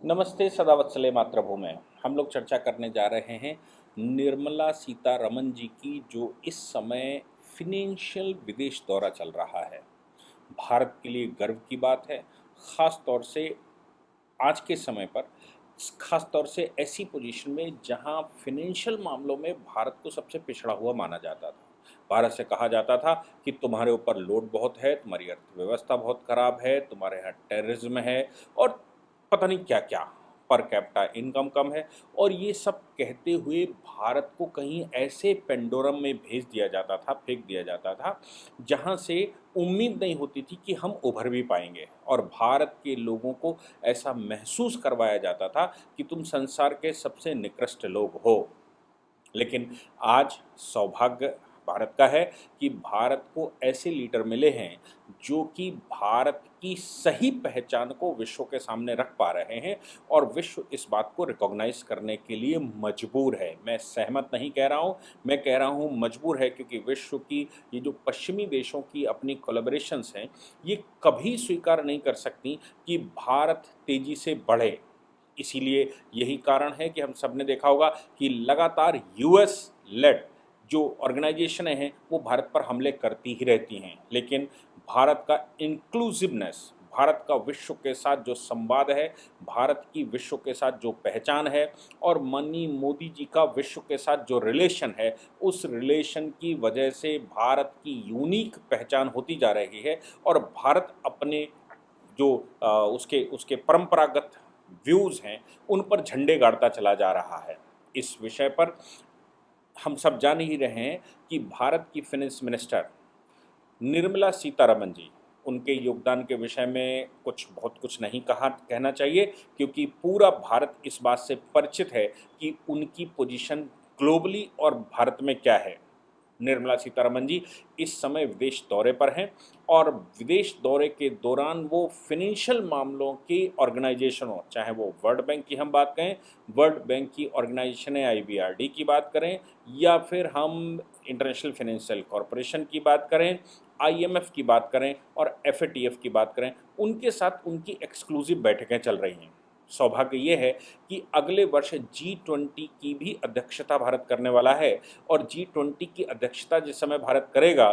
नमस्ते सदावत्सले मातृभूमि। हम लोग चर्चा करने जा रहे हैं निर्मला सीतारमण जी की, जो इस समय फिनेंशियल विदेश दौरा चल रहा है। भारत के लिए गर्व की बात है, ख़ास तौर से आज के समय पर, ख़ास तौर से ऐसी पोजीशन में जहां फिनेंशियल मामलों में भारत को सबसे पिछड़ा हुआ माना जाता था। भारत से कहा जाता था कि तुम्हारे ऊपर लोड बहुत है, तुम्हारी अर्थव्यवस्था बहुत खराब है, तुम्हारे यहाँ टेररिज्म है और पता नहीं क्या-क्या, पर कैपिटा इनकम कम है। और ये सब कहते हुए भारत को कहीं ऐसे पेंडोरम में भेज दिया जाता था, फेंक दिया जाता था, जहाँ से उम्मीद नहीं होती थी कि हम उभर भी पाएँगे। और भारत के लोगों को ऐसा महसूस करवाया जाता था कि तुम संसार के सबसे निकृष्ट लोग हो। लेकिन आज सौभाग्य भारत का है कि भारत को ऐसे लीडर मिले हैं जो कि भारत की सही पहचान को विश्व के सामने रख पा रहे हैं, और विश्व इस बात को रिकॉग्नाइज करने के लिए मजबूर है। मैं सहमत नहीं कह रहा हूँ, मैं कह रहा हूँ मजबूर है, क्योंकि विश्व की ये जो पश्चिमी देशों की अपनी कोलैबोरेशंस हैं, ये कभी स्वीकार नहीं कर सकती कि भारत तेज़ी से बढ़े। इसीलिए यही कारण है कि हम सब ने देखा होगा कि लगातार यूएस लेड जो ऑर्गेनाइजेशनें हैं वो भारत पर हमले करती ही रहती हैं। लेकिन भारत का इंक्लूसिवनेस, भारत का विश्व के साथ जो संवाद है, भारत की विश्व के साथ जो पहचान है, और माननीय मोदी जी का विश्व के साथ जो रिलेशन है, उस रिलेशन की वजह से भारत की यूनिक पहचान होती जा रही है। और भारत अपने जो उसके उसके परंपरागत व्यूज़ हैं, उन पर झंडे गाड़ता चला जा रहा है। इस विषय पर हम सब जान ही रहे हैं कि भारत की फाइनेंस मिनिस्टर निर्मला सीतारमण जी, उनके योगदान के विषय में बहुत कुछ नहीं कहना चाहिए, क्योंकि पूरा भारत इस बात से परिचित है कि उनकी पोजीशन ग्लोबली और भारत में क्या है। निर्मला सीतारमण जी इस समय विदेश दौरे पर हैं, और विदेश दौरे के दौरान वो फिनेंशियल मामलों की ऑर्गेनाइजेशनों, चाहे वो वर्ल्ड बैंक की हम बात करें, वर्ल्ड बैंक की ऑर्गेनाइजेशन है आईबीआरडी की बात करें, या फिर हम इंटरनेशनल फाइनेंशियल कॉरपोरेशन की बात करें, आईएमएफ की बात करें और एफएटीएफ की बात करें, उनके साथ उनकी एक्सक्लूसिव बैठकें चल रही हैं। सौभाग्य ये है कि अगले वर्ष G20 की भी अध्यक्षता भारत करने वाला है, और G20 की अध्यक्षता जिस समय भारत करेगा,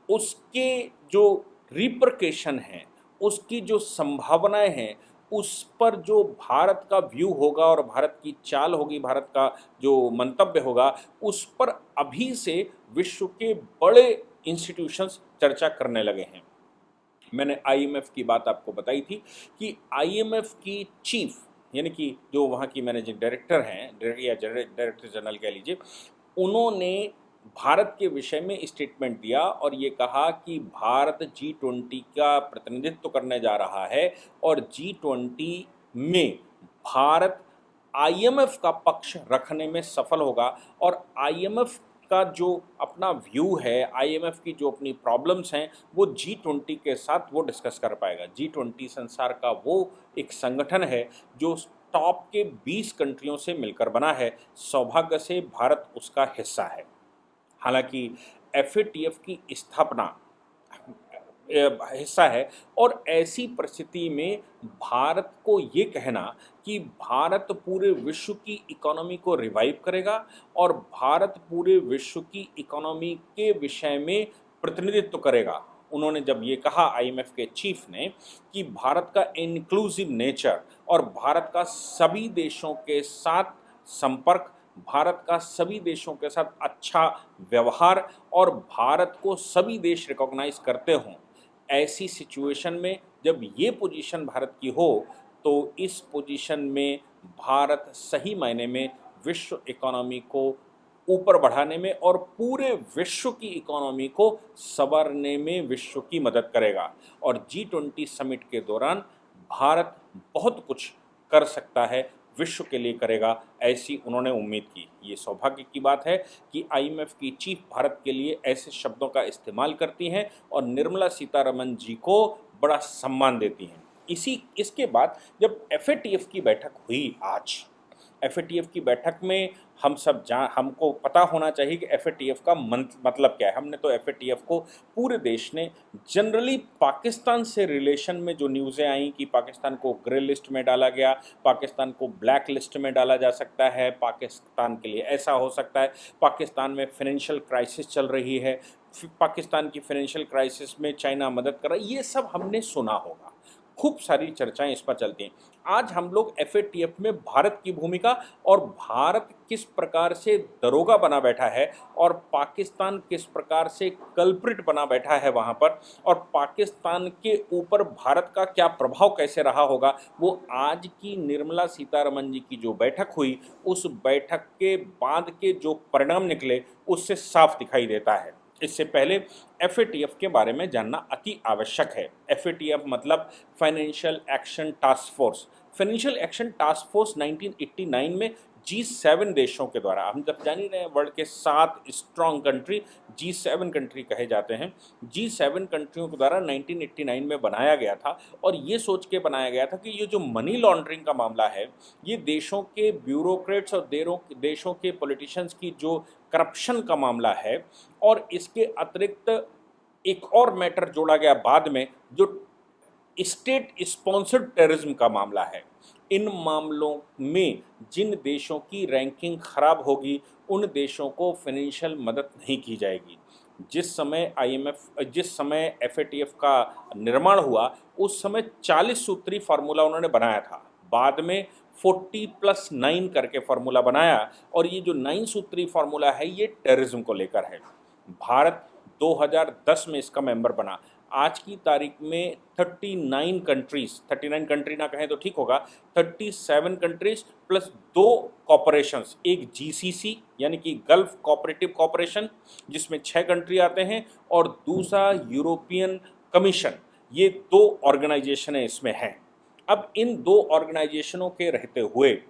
उसके जो रिपरकेशन हैं, उसकी जो संभावनाएं हैं, उस पर जो भारत का व्यू होगा और भारत की चाल होगी, भारत का जो मंतव्य होगा, उस पर अभी से विश्व के बड़े इंस्टीट्यूशंस चर्चा करने लगे हैं। मैंने आईएमएफ की बात आपको बताई थी कि आईएमएफ की चीफ, यानी कि जो वहाँ की मैनेजिंग डायरेक्टर हैं, या डायरेक्टर जनरल कह लीजिए, उन्होंने भारत के विषय में स्टेटमेंट दिया और ये कहा कि भारत G20 का प्रतिनिधित्व करने जा रहा है, और G20 में भारत आईएमएफ का पक्ष रखने में सफल होगा, और आईएमएफ का जो अपना व्यू है, आईएमएफ की जो अपनी प्रॉब्लम्स हैं, वो G20 के साथ वो डिस्कस कर पाएगा। G20 संसार का वो एक संगठन है जो टॉप के 20 कंट्रियों से मिलकर बना है। सौभाग्य से भारत उसका हिस्सा है। हालांकि एफएटीएफ की स्थापना हिस्सा है, और ऐसी परिस्थिति में भारत को ये कहना कि भारत पूरे विश्व की इकोनॉमी को रिवाइव करेगा और भारत पूरे विश्व की इकोनॉमी के विषय में प्रतिनिधित्व करेगा। उन्होंने जब ये कहा, आईएमएफ के चीफ ने, कि भारत का इंक्लूसिव नेचर और भारत का सभी देशों के साथ संपर्क, भारत का सभी देशों के साथ अच्छा व्यवहार, और भारत को सभी देश रिकॉग्नाइज करते हों, ऐसी सिचुएशन में जब ये पोजीशन भारत की हो, तो इस पोजीशन में भारत सही मायने में विश्व इकोनॉमी को ऊपर बढ़ाने में और पूरे विश्व की इकोनॉमी को संवारने में विश्व की मदद करेगा। और G20 समिट के दौरान भारत बहुत कुछ कर सकता है, विश्व के लिए करेगा, ऐसी उन्होंने उम्मीद की। ये सौभाग्य की बात है कि आईएमएफ की चीफ भारत के लिए ऐसे शब्दों का इस्तेमाल करती हैं और निर्मला सीतारमण जी को बड़ा सम्मान देती हैं। इसके बाद जब एफएटीएफ की बैठक हुई आज, एफएटीएफ की बैठक में हमको पता होना चाहिए कि एफएटीएफ का मतलब क्या है। हमने तो एफएटीएफ को पूरे देश ने जनरली पाकिस्तान से रिलेशन में जो न्यूज़ें आई कि पाकिस्तान को ग्रे लिस्ट में डाला गया, पाकिस्तान को ब्लैक लिस्ट में डाला जा सकता है, पाकिस्तान के लिए ऐसा हो सकता है, पाकिस्तान में फाइनेंशियल क्राइसिस चल रही है, पाकिस्तान की फाइनेंशियल क्राइसिस में चाइना मदद कर रहा है, ये सब हमने सुना होगा, खूब सारी चर्चाएं इस पर चलती हैं। आज हम लोग एफएटीएफ में भारत की भूमिका और भारत किस प्रकार से दरोगा बना बैठा है और पाकिस्तान किस प्रकार से कल्प्रिट बना बैठा है वहाँ पर, और पाकिस्तान के ऊपर भारत का क्या प्रभाव कैसे रहा होगा, वो आज की निर्मला सीतारमण जी की जो बैठक हुई उस बैठक के बाद के जो परिणाम निकले उससे साफ दिखाई देता है। इससे पहले एफएटीएफ के बारे में जानना अति आवश्यक है। एफएटीएफ मतलब financial action task force. Financial action task force 1989 में G7 देशों के द्वारा, हम जब जान ही रहे हैं वर्ल्ड के 7 स्ट्रॉन्ग कंट्री G7 कंट्री कहे जाते हैं, G7 कंट्रियों के द्वारा 1989 में बनाया गया था। और ये सोच के बनाया गया था कि ये जो मनी लॉन्ड्रिंग का मामला है, ये देशों के ब्यूरोक्रेट्स और देशों के पॉलिटिशियंस की जो करप्शन का मामला है, और इसके अतिरिक्त एक और मैटर जोड़ा गया बाद में जो स्टेट स्पॉन्सर्ड टेररिज्म का मामला है। इन मामलों में जिन देशों की रैंकिंग खराब होगी उन देशों को फाइनेंशियल मदद नहीं की जाएगी। जिस समय एफएटीएफ का निर्माण हुआ उस समय 40 सूत्री फार्मूला उन्होंने बनाया था, बाद में 40+9 करके फार्मूला बनाया, और ये जो 9 सूत्री फार्मूला है ये टेररिज्म को लेकर है। भारत 2010 में इसका मेंबर बना। आज की तारीख में 39 कंट्रीज, 39 कंट्री ना कहें तो ठीक होगा, 37 कंट्रीज प्लस 2 कॉपरेशंस, एक जीसीसी यानी कि गल्फ कोऑपरेटिव कॉपरेशन जिसमें 6 कंट्री आते हैं, और दूसरा यूरोपियन कमीशन, ये 2 ऑर्गेनाइजेशन इसमें हैं। अब इन 2 ऑर्गेनाइजेशनों के रहते हुए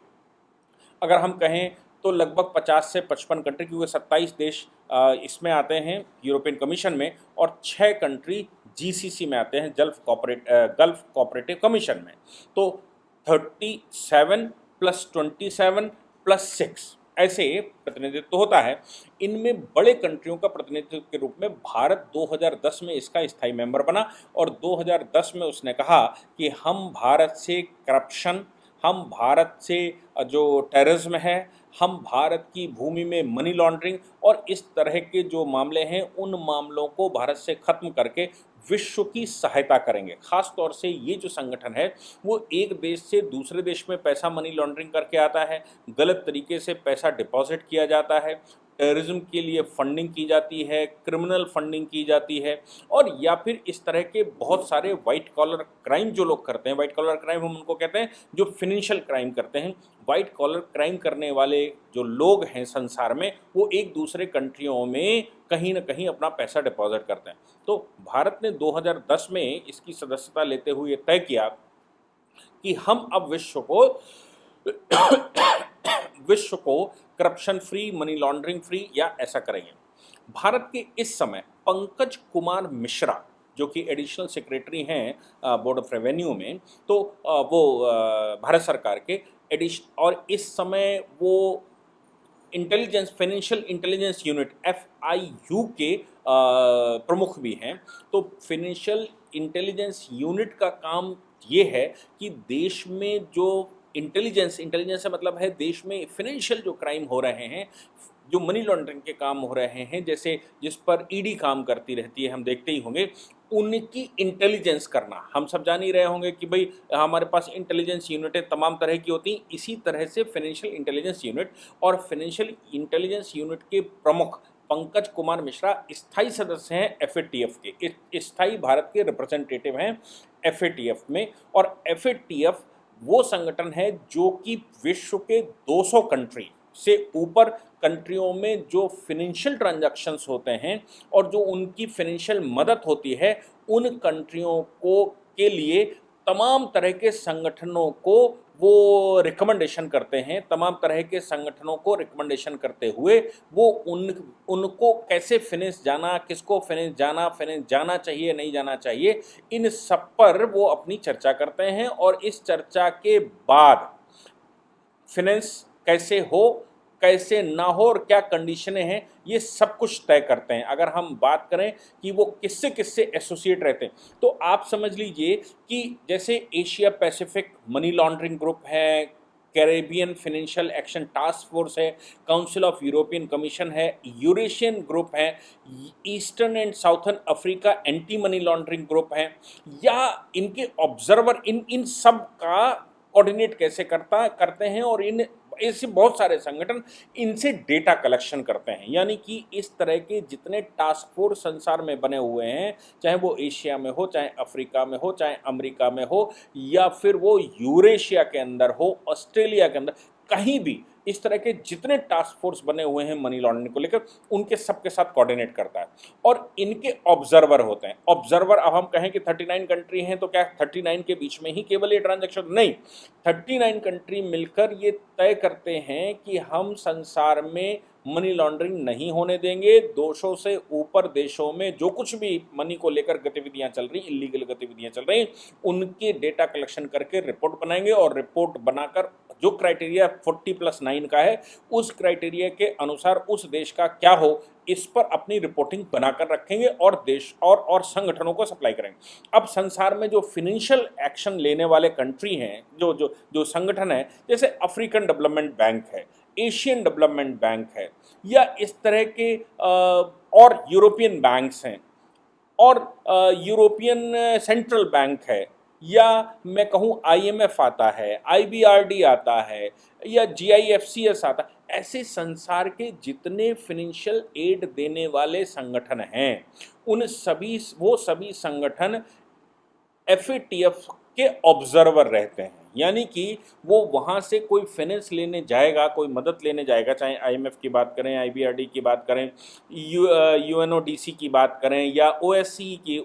अगर हम कहें तो लगभग 50 से 55 कंट्री, क्योंकि 27 देश इसमें आते हैं यूरोपियन कमीशन में, और 6 कंट्री जीसीसी में आते हैं, गल्फ कोऑपरेटिव कमीशन में। तो 37 + 27 + 6 ऐसे प्रतिनिधित्व होता है। इनमें बड़े कंट्रियों का प्रतिनिधित्व के रूप में भारत 2010 में इसका स्थायी मेंबर बना, और 2010 में उसने कहा कि हम भारत से करप्शन, हम भारत से जो टेररिज्म है, हम भारत की भूमि में मनी लॉन्ड्रिंग और इस तरह के जो मामले हैं उन मामलों को भारत से खत्म करके विश्व की सहायता करेंगे। खास तौर से ये जो संगठन है वो एक देश से दूसरे देश में पैसा मनी लॉन्ड्रिंग करके आता है, गलत तरीके से पैसा डिपॉजिट किया जाता है, टेररिज्म के लिए फंडिंग की जाती है, क्रिमिनल फंडिंग की जाती है, और या फिर इस तरह के बहुत सारे वाइट कॉलर क्राइम जो लोग करते हैं, वाइट कॉलर क्राइम हम उनको कहते हैं जो फिनेंशियल क्राइम करते हैं। वाइट कॉलर क्राइम करने वाले जो लोग हैं संसार में वो एक दूसरे कंट्रियों में कहीं ना कहीं अपना पैसा डिपॉजिट करते हैं। तो भारत ने 2010 में इसकी सदस्यता लेते हुए तय किया कि हम अब विश्व को corruption free, money laundering free या ऐसा करेंगे। भारत के इस समय पंकज कुमार मिश्रा जो कि एडिशनल सेक्रेटरी हैं बोर्ड ऑफ रेवेन्यू में, तो वो भारत सरकार के और इस समय वो फाइनेंशियल इंटेलिजेंस यूनिट FIU के प्रमुख भी हैं। तो फाइनेंशियल इंटेलिजेंस यूनिट का काम ये है कि देश में जो इंटेलिजेंस से मतलब है देश में फाइनेंशियल जो क्राइम हो रहे हैं, जो मनी लॉन्ड्रिंग के काम हो रहे हैं, जैसे जिस पर ईडी काम करती रहती है, हम देखते ही होंगे, उनकी इंटेलिजेंस करना। हम सब जान ही रहे होंगे कि भाई हमारे पास इंटेलिजेंस यूनिटें तमाम तरह की होती हैं, इसी तरह से फाइनेंशियल इंटेलिजेंस यूनिट, और फाइनेंशियल इंटेलिजेंस यूनिट के प्रमुख पंकज कुमार मिश्रा स्थायी सदस्य हैं FATF के, स्थायी भारत के रिप्रेजेंटेटिव हैं FATF में। और FATF वो संगठन है जो कि विश्व के 200 कंट्री से ऊपर कंट्रियों में जो फिनेंशियल ट्रांजैक्शंस होते हैं और जो उनकी फिनेंशियल मदद होती है, उन कंट्रियों को के लिए तमाम तरह के संगठनों को वो रिकमेंडेशन करते हैं। तमाम तरह के संगठनों को रिकमेंडेशन करते हुए वो उनको कैसे फिनेंस जाना, किसको फिनेंस जाना चाहिए, नहीं जाना चाहिए, इन सब पर वो अपनी चर्चा करते हैं। और इस चर्चा के बाद फिनेंस कैसे हो, कैसे ना हो और क्या कंडीशनें हैं, ये सब कुछ तय करते हैं। अगर हम बात करें कि वो किससे किससे एसोसिएट रहते हैं, तो आप समझ लीजिए कि जैसे Asia Pacific money laundering group है, Caribbean financial action task force है, काउंसिल ऑफ यूरोपियन कमीशन है, यूरेशियन ग्रुप है, eastern and southern Africa anti money laundering group है, या इनके ऑब्जर्वर इन इन सब का कोऑर्डिनेट कैसे करते हैं, और इन ऐसे बहुत सारे संगठन इनसे डेटा कलेक्शन करते हैं। यानी कि इस तरह के जितने टास्क फोर्स संसार में बने हुए हैं, चाहे वो एशिया में हो, चाहे अफ्रीका में हो, चाहे अमेरिका में हो, या फिर वो यूरेशिया के अंदर हो, ऑस्ट्रेलिया के अंदर, कहीं भी इस तरह के जितने टास्क फोर्स बने हुए हैं मनी लॉन्ड्रिंग को लेकर, उनके सबके साथ कोऑर्डिनेट करता है। और इनके ऑब्जर्वर होते हैं। ऑब्जर्वर, अब हम कहें कि 39 कंट्री हैं, तो क्या 39 के बीच में ही केवल ये ट्रांजैक्शन? नहीं, 39 कंट्री मिलकर ये तय करते हैं कि हम संसार में मनी लॉन्ड्रिंग नहीं होने देंगे। 200 से ऊपर देशों में जो कुछ भी मनी को लेकर गतिविधियां चल रही, इलीगल गतिविधियां चल रही, उनके डेटा कलेक्शन करके रिपोर्ट बनाएंगे, और रिपोर्ट बनाकर जो क्राइटेरिया 40+9 का है, उस क्राइटेरिया के अनुसार उस देश का क्या हो, इस पर अपनी रिपोर्टिंग बनाकर रखेंगे और देश और संगठनों को सप्लाई करेंगे। अब संसार में जो फाइनेंशियल एक्शन लेने वाले कंट्री हैं, जो जो जो संगठन है, जैसे अफ्रीकन डेवलपमेंट बैंक है, एशियन डेवलपमेंट बैंक है, या इस तरह के और यूरोपियन बैंक्स हैं, और यूरोपियन सेंट्रल बैंक है, या मैं कहूँ आईएमएफ आता है, आईबीआरडी आता है, या जीआईएफसीएस आता है। ऐसे संसार के जितने फाइनेंशियल एड देने वाले संगठन हैं, उन सभी संगठन एफएटीएफ के ऑब्जर्वर रहते हैं। यानी कि वो वहाँ से कोई फाइनेंस लेने जाएगा, कोई मदद लेने जाएगा, चाहे आईएमएफ की बात करें, आईबीआरडी की बात करें, यूएनओडीसी की बात करें, या ओएससी की,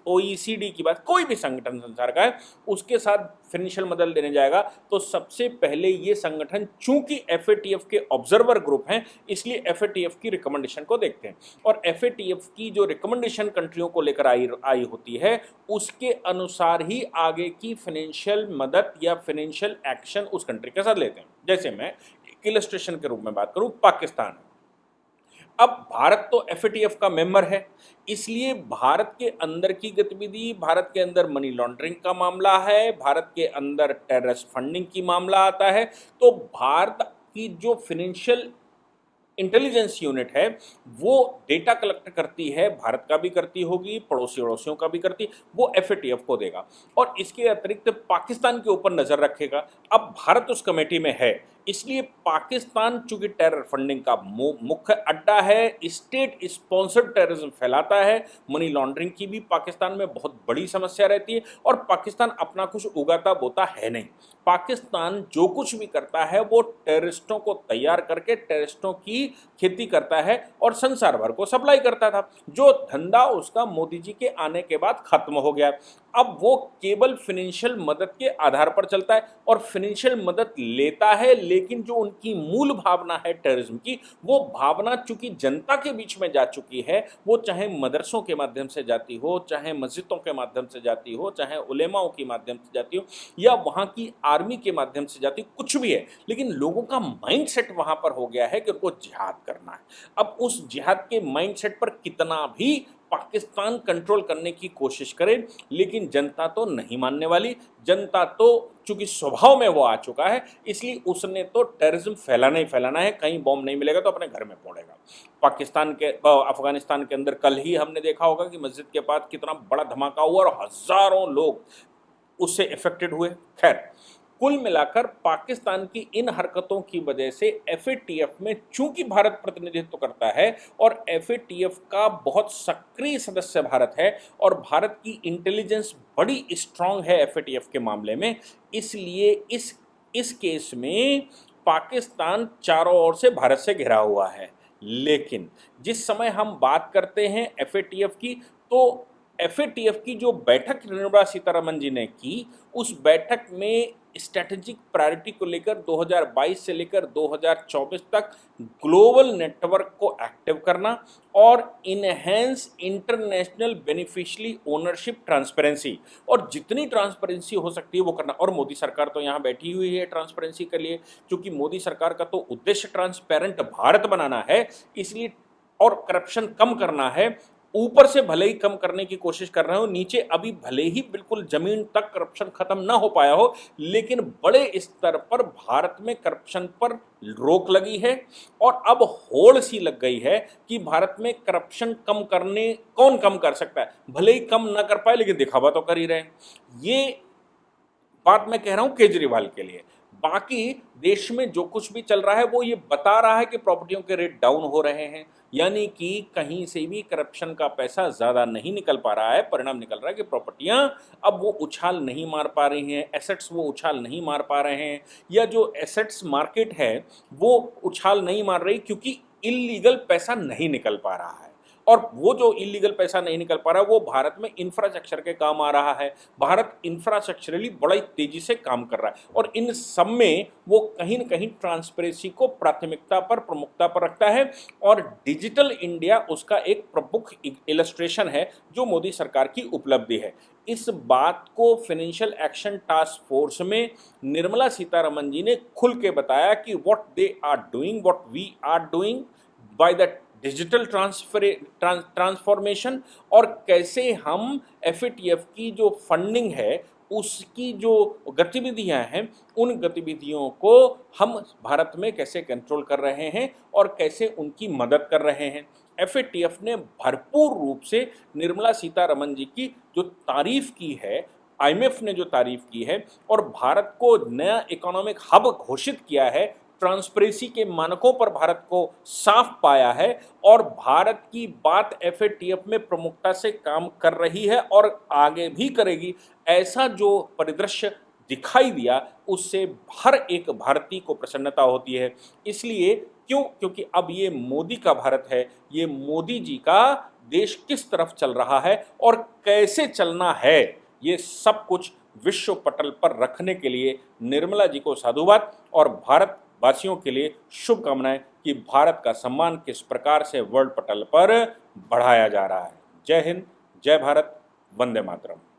ओईसीडी की बात, कोई भी संगठन संसार का है, उसके साथ फाइनेंशियल मदद लेने जाएगा, तो सबसे पहले ये संगठन, चूंकि एफएटीएफ के ऑब्जर्वर ग्रुप हैं, इसलिए एफएटीएफ की रिकमेंडेशन को देखते हैं। और एफएटीएफ की जो रिकमेंडेशन कंट्रियों को लेकर आई होती है, उसके अनुसार ही आगे की फाइनेंशियल मदद या फाइनेंशियल एक्शन उस कंट्री के साथ लेते हैं। जैसे मैं एक इलस्ट्रेशन के रूप में बात करूं, पाकिस्तान। अब भारत तो एफएटीएफ का मेंबर है, इसलिए भारत के अंदर की गतिविधि, भारत के अंदर मनी लॉन्ड्रिंग का मामला है, भारत के अंदर टेररिस्ट फंडिंग की मामला आता है, तो भारत की जो फाइनेंशियल इंटेलिजेंस यूनिट है, वो डेटा कलेक्ट करती है, भारत का भी करती होगी, पड़ोसी अड़ोसियों का भी करती, वो एफएटीएफ को देगा, और इसके अतिरिक्त पाकिस्तान के ऊपर नजर रखेगा। अब भारत उस कमेटी में है, इसलिए पाकिस्तान चूंकि टेरर फंडिंग का मुख्य अड्डा है, स्टेट स्पॉन्सर्ड टेररिज्म फैलाता है, मनी लॉन्ड्रिंग की भी पाकिस्तान में बहुत बड़ी समस्या रहती है, और पाकिस्तान अपना कुछ उगाता बोता है नहीं। पाकिस्तान जो कुछ भी करता है वो टेररिस्टों को तैयार करके टेररिस्टों की खेती करता है और संसार भर को सप्लाई करता था, जो धंधा उसका मोदी जी के आने के बाद खत्म हो गया। अब वो केवल फाइनेंशियल मदद के आधार पर चलता है, और फाइनेंशियल मदद लेता है, लेकिन जो उनकी मूल भावना है टेररिज्म की, वो भावना चूंकि जनता के बीच में जा चुकी है, वो चाहे मदरसों के माध्यम से जाती हो, चाहे मस्जिदों के माध्यम से जाती हो, चाहे उलेमाओं के माध्यम से जाती हो, या वहाँ की आर्मी के माध्यम से जाती, कुछ भी है, लेकिन लोगों का माइंडसेट वहाँ पर हो गया है कि उनको जिहाद करना है। अब उस जिहाद के माइंडसेट पर कितना भी पाकिस्तान कंट्रोल करने की कोशिश करे, लेकिन जनता तो नहीं मानने वाली। जनता तो चूंकि स्वभाव में वो आ चुका है, इसलिए उसने तो टेररिज्म फैलाना ही फैलाना है, कहीं बॉम्ब नहीं मिलेगा तो अपने घर में फोड़ेगा। अफगानिस्तान के अंदर कल ही हमने देखा होगा कि मस्जिद के पास कितना बड़ा धमाका हुआ और हजारों लोग उससे इफेक्टेड हुए। खैर, कुल मिलाकर पाकिस्तान की इन हरकतों की वजह से एफएटीएफ में चूंकि भारत प्रतिनिधित्व करता है, और एफएटीएफ का बहुत सक्रिय सदस्य भारत है, और भारत की इंटेलिजेंस बड़ी स्ट्रांग है एफएटीएफ के मामले में, इसलिए इस केस में पाकिस्तान चारों ओर से भारत से घिरा हुआ है। लेकिन जिस समय हम बात करते हैं एफएटीएफ की, तो एफएटीएफ की जो बैठक निर्मला सीतारमण जी ने की, उस बैठक में स्ट्रैटेजिक प्रायोरिटी को लेकर 2022 से लेकर 2024 तक ग्लोबल नेटवर्क को एक्टिव करना और enhance international beneficiary ownership transparency, और जितनी ट्रांसपेरेंसी हो सकती है वो करना। और मोदी सरकार तो यहाँ बैठी हुई है ट्रांसपेरेंसी के लिए, क्योंकि मोदी सरकार का तो उद्देश्य ट्रांसपेरेंट भारत बनाना है, इसलिए और करप्शन कम करना है। ऊपर से भले ही कम करने की कोशिश कर रहे हो, नीचे अभी भले ही बिल्कुल जमीन तक करप्शन खत्म ना हो पाया हो, लेकिन बड़े स्तर पर भारत में करप्शन पर रोक लगी है और अब होड़ सी लग गई है कि भारत में करप्शन कम करने कौन कम कर सकता है। भले ही कम ना कर पाए लेकिन दिखावा तो कर ही रहे। ये बात मैं कह रहा हूं केजरीवाल के लिए। बाकी देश में जो कुछ भी चल रहा है वो ये बता रहा है कि प्रॉपर्टियों के रेट डाउन हो रहे हैं, यानी कि कहीं से भी करप्शन का पैसा ज़्यादा नहीं निकल पा रहा है। परिणाम निकल रहा है कि प्रॉपर्टियां अब वो उछाल नहीं मार पा रही हैं, एसेट्स वो उछाल नहीं मार पा रहे हैं, या जो एसेट्स मार्केट है वो उछाल नहीं मार रही क्योंकि इल्लीगल पैसा नहीं निकल पा रहा है। और वो जो इलीगल पैसा नहीं निकल पा रहा है वो भारत में इंफ्रास्ट्रक्चर के काम आ रहा है। भारत इंफ्रास्ट्रक्चरली बड़ी तेजी से काम कर रहा है और इन सब में वो कहीं न कहीं ट्रांसपेरेंसी को प्राथमिकता पर, प्रमुखता पर रखता है। और डिजिटल इंडिया उसका एक प्रमुख इलस्ट्रेशन है जो मोदी सरकार की उपलब्धि है। इस बात को फाइनेंशियल एक्शन टास्क फोर्स में निर्मला सीतारमन जी ने खुल के बताया कि what they are doing, what we are doing by the digital transformation, और कैसे हम एफएटीएफ की जो फंडिंग है उसकी जो गतिविधियां हैं उन गतिविधियों को हम भारत में कैसे कंट्रोल कर रहे हैं और कैसे उनकी मदद कर रहे हैं। एफएटीएफ ने भरपूर रूप से निर्मला सीतारमन जी की जो तारीफ की है, आईएमएफ ने जो तारीफ की है और भारत को नया इकोनॉमिक हब घोषित किया है, ट्रांसपेरेंसी के मानकों पर भारत को साफ पाया है और भारत की बात एफएटीएफ में प्रमुखता से काम कर रही है और आगे भी करेगी, ऐसा जो परिदृश्य दिखाई दिया उससे हर एक भारतीय को प्रसन्नता होती है। इसलिए क्योंकि अब ये मोदी का भारत है, ये मोदी जी का देश किस तरफ चल रहा है और कैसे चलना है, ये सब कुछ विश्व पटल पर रखने के लिए निर्मला जी को साधुवाद और भारत वासियों के लिए शुभकामनाएं कि भारत का सम्मान किस प्रकार से वर्ल्ड पटल पर बढ़ाया जा रहा है। जय हिंद, जय भारत, वंदे मातरम।